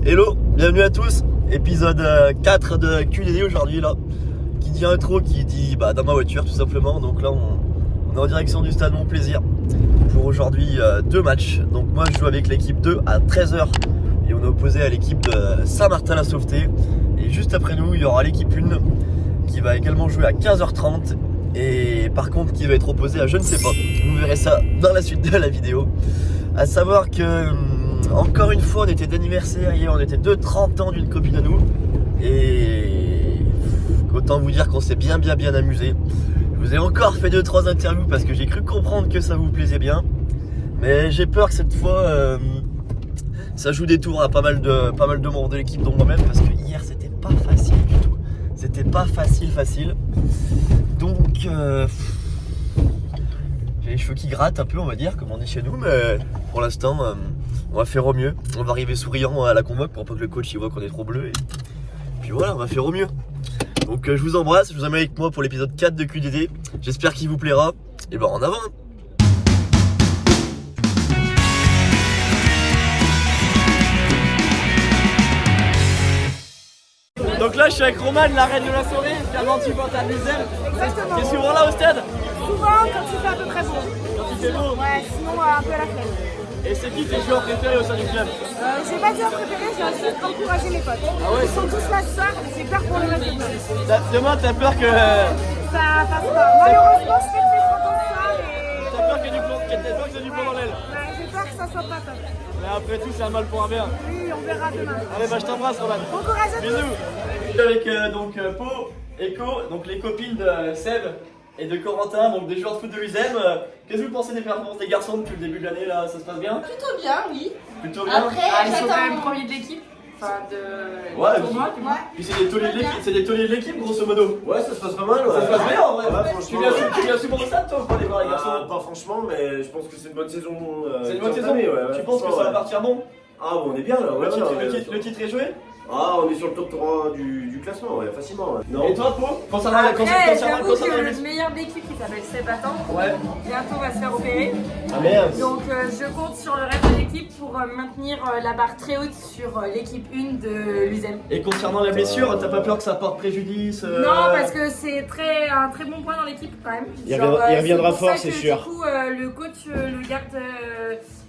Hello, bienvenue à tous, épisode 4 de QDD aujourd'hui là. Qui dit intro, qui dit dans ma voiture tout simplement. Donc là on est en direction du stade Mon Plaisir pour aujourd'hui 2 matchs. Donc moi je joue avec l'équipe 2 à 13h et on est opposé à l'équipe de Saint-Martin-la-Sauveté. Et juste après nous il y aura l'équipe 1 qui va également jouer à 15h30 et par contre qui va être opposé à je ne sais pas. Vous verrez ça dans la suite de la vidéo. À savoir que encore une fois on était d'anniversaire hier, on était de 30 ans d'une copine à nous et autant vous dire qu'on s'est bien amusé. Je vous ai encore fait 2-3 interviews parce que j'ai cru comprendre que ça vous plaisait bien, mais j'ai peur que cette fois ça joue des tours à pas mal de membres de l'équipe, dont moi-même, parce que hier c'était pas facile du tout. C'était pas facile. Donc j'ai les cheveux qui grattent un peu, on va dire, comme on dit chez nous, mais pour l'instant on va faire au mieux. On va arriver souriant à la convoque pour pas que le coach il voit qu'on est trop bleu et puis voilà, on va faire au mieux. Donc je vous embrasse, je vous amène avec moi pour l'épisode 4 de QDD. J'espère qu'il vous plaira. Et en avant. Donc là je suis avec Roman, la reine de la soirée, finalement tu portes à Luzel. Exactement. T'es souvent là au stade? Souvent quand il fait à peu près beau. Quand il fait beau? Ouais, sinon un peu à la flemme. Et c'est qui tes joueurs préférés au sein du club? J'ai pas de joueur préféré, je vais juste encourager mes potes. Ah ouais? Ils sont tous là ce soir, j'ai peur pour le match de demain. Demain t'as peur que... Ça passe pas. Malheureusement je fais que mes 30 ans ce soir et... T'as peur qu'il y ait du plomb dans l'aile? Ouais, j'ai peur que ça soit pas top. Mais après tout c'est un mal pour un bien. Oui, on verra demain. Allez je t'embrasse Roman. Bon courage à tous. Bisous. Je suis avec Po, Echo, donc les copines de Seb et de Corentin, donc des joueurs de foot de l'USEM. Qu'est-ce que vous pensez des performances des garçons depuis le début de l'année là? Ça se passe bien? Plutôt bien, oui. Plutôt bien? Après, ils sont quand même j'attends. premiers de l'équipe. Enfin, de. Ouais, tournoi, du moins. Puis c'est des tauliers de l'équipe grosso modo. Ouais, ça se passe pas mal. Ouais. Ça se passe bien en vrai. Ouais, Tu franchement. viens souvent au stade toi pour aller voir les garçons? Pas franchement, mais je pense que c'est une bonne saison. C'est une bonne saison. entamée, ouais, Tu penses que ça va partir bon? Ah, bon, on est bien là. Ouais, Le titre est joué? Ah, on est sur le top 3 du classement, ouais, facilement. Ouais. Non. Et toi Po? Concernant Après, j'avoue que la le blessure. meilleur d'équipe qui s'appelle Sébastien, Ouais. bientôt va se faire opérer. Ah merde. Donc je compte sur le reste de l'équipe pour maintenir la barre très haute sur l'équipe 1 de l'USEM. Et concernant la blessure, t'as pas peur que ça porte préjudice? Non, parce que c'est un très bon point dans l'équipe quand même. Il reviendra pour ça fort, que, c'est sûr. Du coup, le coach le garde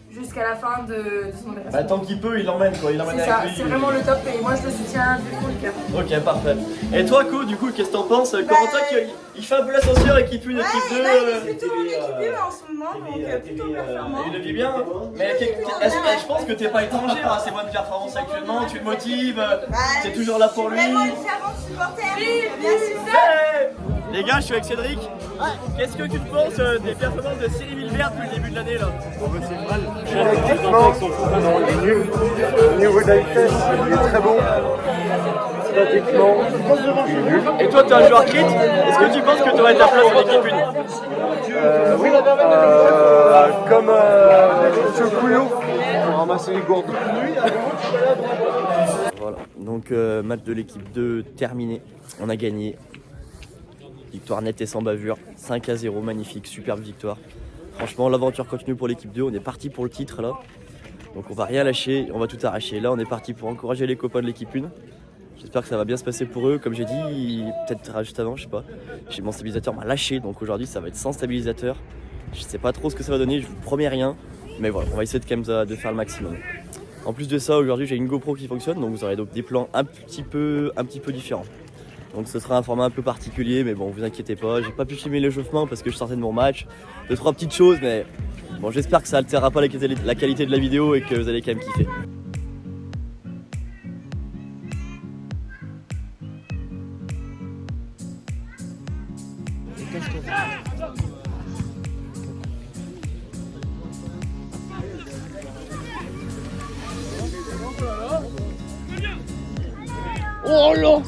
jusqu'à la fin de son opération. Tant qu'il peut, il l'emmène quoi, il l'emmène C'est avec ça, lui. c'est vraiment le top et moi je le soutiens du fond du cœur. Ok, parfait. Et toi, Co, du coup, qu'est-ce que t'en penses? Corentin, il fait un peu l'ascenseur, équipe 1, équipe 2. Là, il est plutôt en équipe 1 en ce moment, donc plutôt performant. Il le vit bien. Mais je pense que t'es pas étranger à ces bonnes performances actuellement, tu le motives, t'es toujours là pour lui. Vraiment une fervente supporter, donc bien sûr. Hey les gars, je suis avec Cédric. Qu'est-ce que tu penses des performances de Cyril Villevert depuis le début de l'année là? Tactiquement, non, il est nul. Au niveau de la vitesse, il est très bon. Tactiquement, il est nul. Et toi, t'es un joueur crit. Est-ce que tu penses que tu aurais ta place en équipe 1? Oui, comme Monsieur Couillot, pour ramasser les gourdes. Voilà, donc match de l'équipe 2 terminé. On a gagné. Victoire nette et sans bavure, 5-0, magnifique, superbe victoire. Franchement, l'aventure continue pour l'équipe 2, on est parti pour le titre là. Donc on va rien lâcher, on va tout arracher. Là on est parti pour encourager les copains de l'équipe 1. J'espère que ça va bien se passer pour eux. Comme j'ai dit, peut-être juste avant, je sais pas. Mon stabilisateur m'a lâché, donc aujourd'hui ça va être sans stabilisateur. Je sais pas trop ce que ça va donner, je vous promets rien. Mais voilà, on va essayer de faire le maximum. En plus de ça, aujourd'hui j'ai une GoPro qui fonctionne, donc vous aurez donc des plans un petit peu différents. Donc ce sera un format un peu particulier, mais bon, vous inquiétez pas, j'ai pas pu filmer l'échauffement parce que je sortais de mon match. 2-3 petites choses, mais bon, j'espère que ça altérera pas la qualité de la vidéo et que vous allez quand même kiffer. Oh là!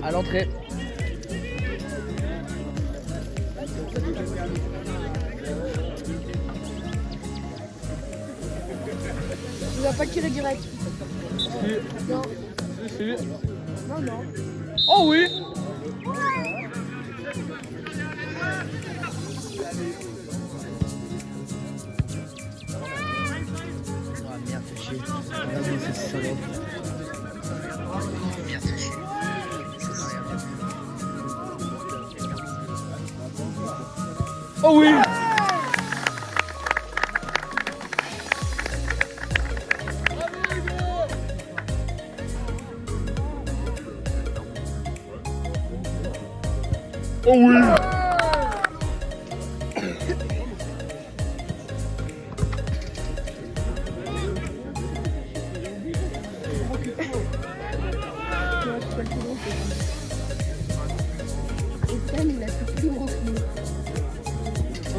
À l'entrée. Tu vas pas tirer direct. Non. Non. Oh oui! Oh oui! Oh oui!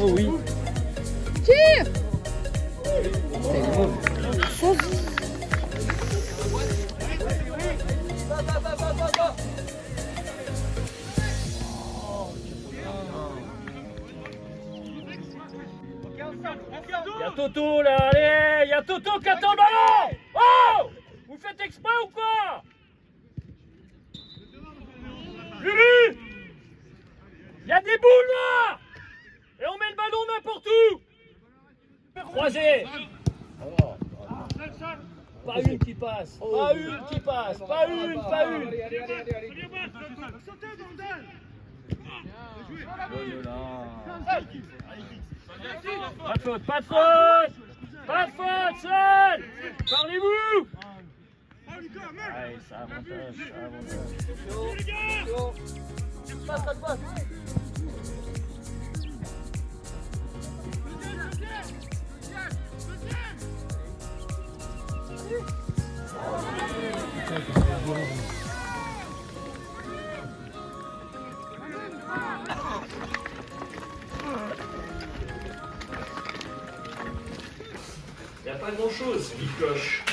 Oh oui! Y'a Toto là, allez! Y'a Toto qui attend le ballon! Oh! Vous faites exprès ou quoi? Lulu! Y'a des boules là! Et on met le ballon n'importe où! Croisé! Pas une qui passe! Pas une qui passe! Pas une! Pas une! Pas de faute! Pas de faute! Pas de faute! Seul! Parlez-vous! Allez, ça avantage, ça avantage. Passe, passe, passe! Il n'y a pas grand-chose qui cloche,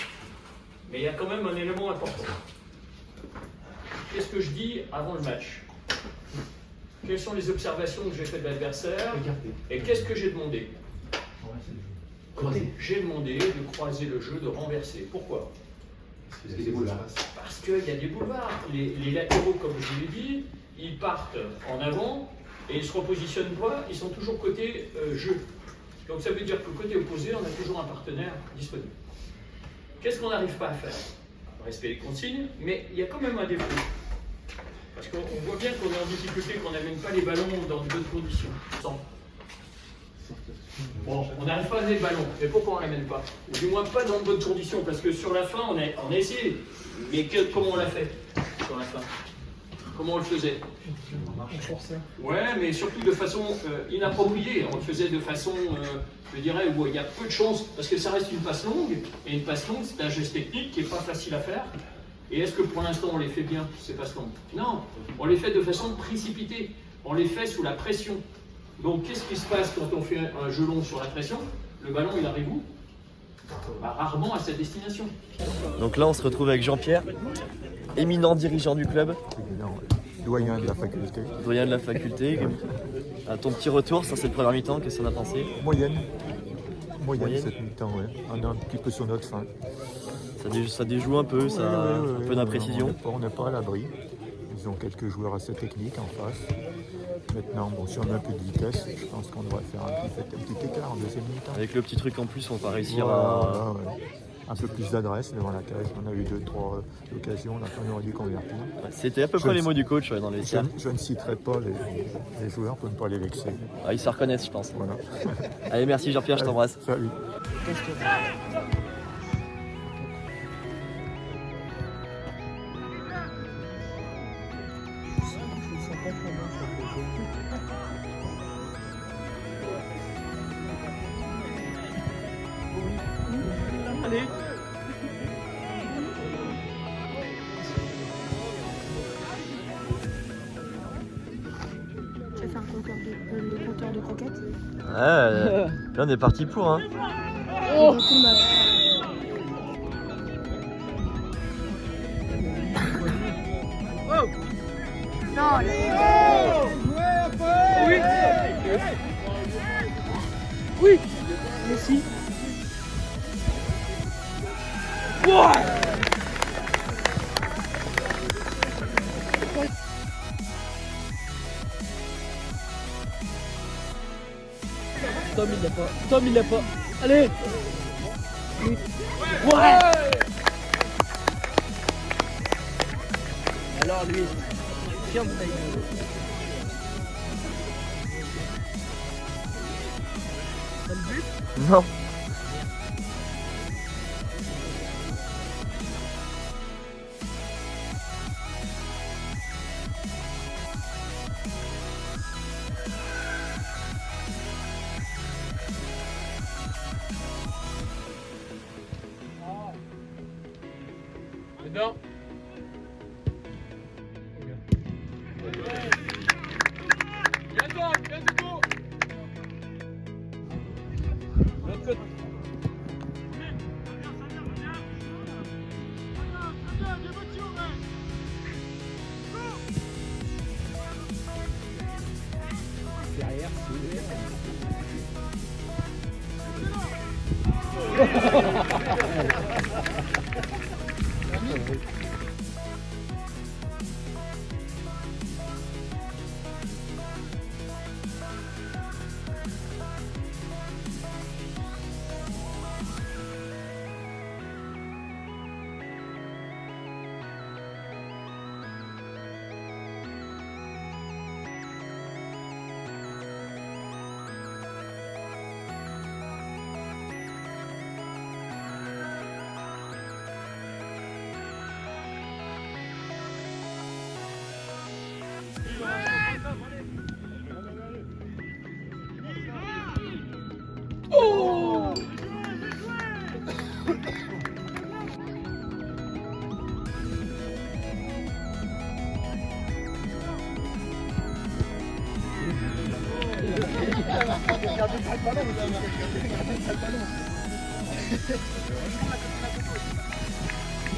mais il y a quand même un élément important. Qu'est-ce que je dis avant le match? Quelles sont les observations que j'ai faites de l'adversaire? Et qu'est-ce que j'ai demandé? J'ai demandé de croiser le jeu, de renverser. Pourquoi? Parce qu'il y a des boulevards. Les latéraux, comme je vous l'ai dit, ils partent en avant et ils se repositionnent pas, ils sont toujours côté jeu. Donc ça veut dire que côté opposé, on a toujours un partenaire disponible. Qu'est-ce qu'on n'arrive pas à faire? Respecter les consignes, mais il y a quand même un défaut. Parce qu'on voit bien qu'on est en difficulté, qu'on n'amène pas les ballons dans de bonnes conditions. Bon, on n'arrive pas à amener le ballon, mais pourquoi on ne l'amène pas? Ou du moins pas dans de bonnes conditions, parce que sur la fin, on a essayé. Mais comment on l'a fait sur la fin? Comment on le faisait? Ouais, mais surtout de façon inappropriée. On le faisait de façon, je dirais, où il y a peu de chance, parce que ça reste une passe longue, et une passe longue, c'est un geste technique qui n'est pas facile à faire. Et est-ce que pour l'instant on les fait bien, ces passes longues? Non, on les fait de façon précipitée, on les fait sous la pression. Donc qu'est-ce qui se passe quand on fait un jeu long sur la pression? Le ballon, il arrive où? Rarement à sa destination. Donc là, on se retrouve avec Jean-Pierre, éminent dirigeant du club. Doyen de la faculté. Doyen de la faculté. À ton petit retour, ça c'est le premier mi-temps, qu'est-ce qu'on a pensé? Moyenne cette mi-temps, ouais. On est un petit peu sur notre fin. Ça déjoue un peu, ça, un peu d'imprécision. On n'est pas à l'abri. Ils ont quelques joueurs assez techniques en face. Maintenant, bon, si on a un peu de vitesse, je pense qu'on devrait faire un petit écart en deuxième mi-temps. Avec le petit truc en plus, on va réussir voilà, un peu plus d'adresse devant la cage. On a eu 2-3 occasions, on aurait dû convertir. C'était à peu près les mots du coach dans les vestiaires. Je ne citerai pas les joueurs pour ne pas les vexer. Ah, ils se reconnaissent, je pense. Voilà. Allez, merci Jean-Pierre, je t'embrasse. Salut. Allez! Tu vas faire le compteur de croquettes? Ouais, là on est parti pour, hein. Oh. Dans tout le match. Oh! Non, Oui! Oui! Messi. Wow! Tom il l'a pas. Tom il l'a pas. Allez! Ouais! Alors lui, ferme ta gueule. T'as le but? Non. Dedans. Viens devant, viens devant. L'autre côté. Derrière,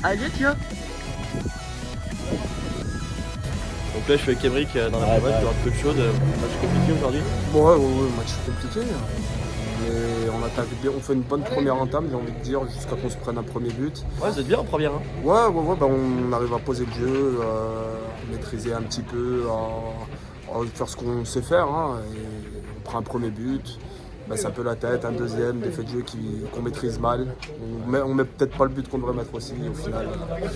Allez, tiens. Donc là, je suis avec Emeric dans la pré-match, il y aura peu de choses. Match compliqué aujourd'hui. Ouais, match compliqué. Mais on attaque bien, on fait une bonne première entame, j'ai envie de dire, jusqu'à qu'on se prenne un premier but. Ouais, vous êtes bien en première. Hein. Ouais, on arrive à poser le jeu, maîtriser un petit peu, à faire ce qu'on sait faire. Hein, et on prend un premier but, baisse un peu la tête, un deuxième, des faits de jeu qu'on maîtrise mal. On met peut-être pas le but qu'on devrait mettre aussi au final.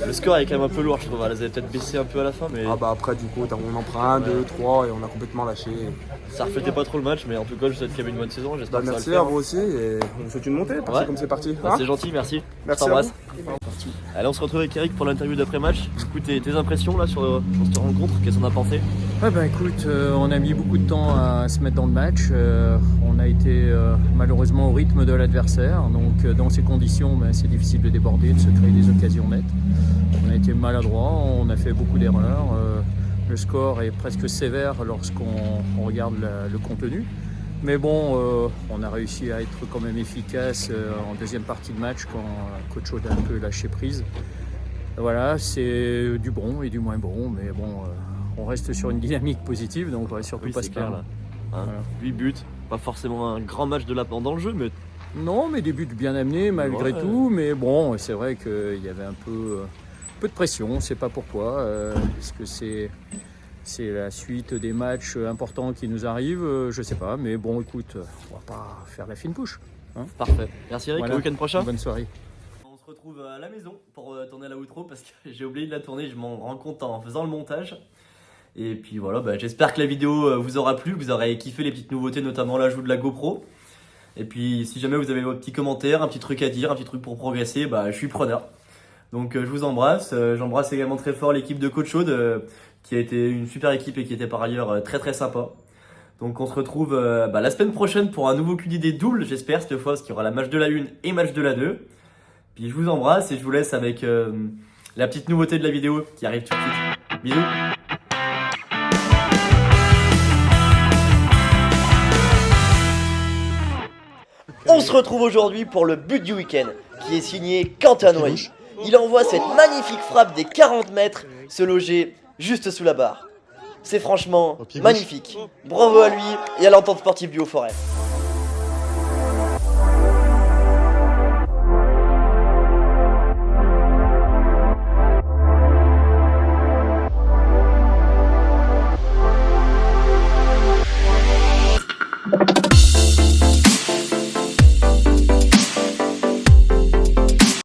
Le score est quand même un peu lourd, je trouve. Vous avez peut-être baissé un peu à la fin, mais. Ah bah après du coup on en prend un, deux, trois et on a complètement lâché. Ça reflétait pas trop le match, mais en tout cas je vous souhaite quand même une bonne saison. J'espère que ça va le merci faire. à vous aussi et on vous souhaite une montée, parce que comme c'est parti. Bah, c'est gentil, merci. Merci Je t'embrasse. à vous. Allez, on se retrouve avec Eric pour l'interview d'après-match. Du coup, tes impressions là sur cette rencontre, qu'est-ce qu'on a pensé? Ouais ben écoute, on a mis beaucoup de temps à se mettre dans le match. On a été malheureusement au rythme de l'adversaire. Donc dans ces conditions, c'est difficile de déborder, de se créer des occasions nettes. On a été maladroit, on a fait beaucoup d'erreurs. Le score est presque sévère lorsqu'on regarde le contenu. Mais bon, on a réussi à être quand même efficace en deuxième partie de match quand Coach Aude a un peu lâché prise. Voilà, c'est du bon et du moins bon, mais bon, on reste sur une dynamique positive, donc on va surtout pas se perdre. Là. Hein, voilà. 8 buts, pas forcément un grand match de lapin dans le jeu, mais... Non, mais des buts bien amenés malgré tout, mais bon, c'est vrai qu'il y avait un peu de pression, on ne sait pas pourquoi, est-ce que c'est la suite des matchs importants qui nous arrivent, je sais pas, mais bon, écoute, on va pas faire la fine bouche. Hein. Parfait. Merci Eric, Voilà. au week-end prochain. Bonne soirée. On se retrouve à la maison pour tourner la outro parce que j'ai oublié de la tourner, je m'en rends compte en faisant le montage. Et puis voilà, j'espère que la vidéo vous aura plu, que vous aurez kiffé les petites nouveautés, notamment l'ajout de la GoPro. Et puis si jamais vous avez vos petits commentaires, un petit truc à dire, un petit truc pour progresser, je suis preneur. Donc je vous embrasse, j'embrasse également très fort l'équipe de Coach Aude qui a été une super équipe et qui était par ailleurs très très sympa. Donc on se retrouve la semaine prochaine pour un nouveau QDD double, j'espère cette fois, parce qu'il y aura la match de la 1 et match de la 2. Puis je vous embrasse et je vous laisse avec la petite nouveauté de la vidéo qui arrive tout de suite. Bisous. On se retrouve aujourd'hui pour le but du week-end, qui est signé Quentin Noailly. Il envoie cette magnifique frappe des 40 mètres se loger juste sous la barre. C'est franchement magnifique. Bravo à lui et à l'entente sportive du Haut-Forêt.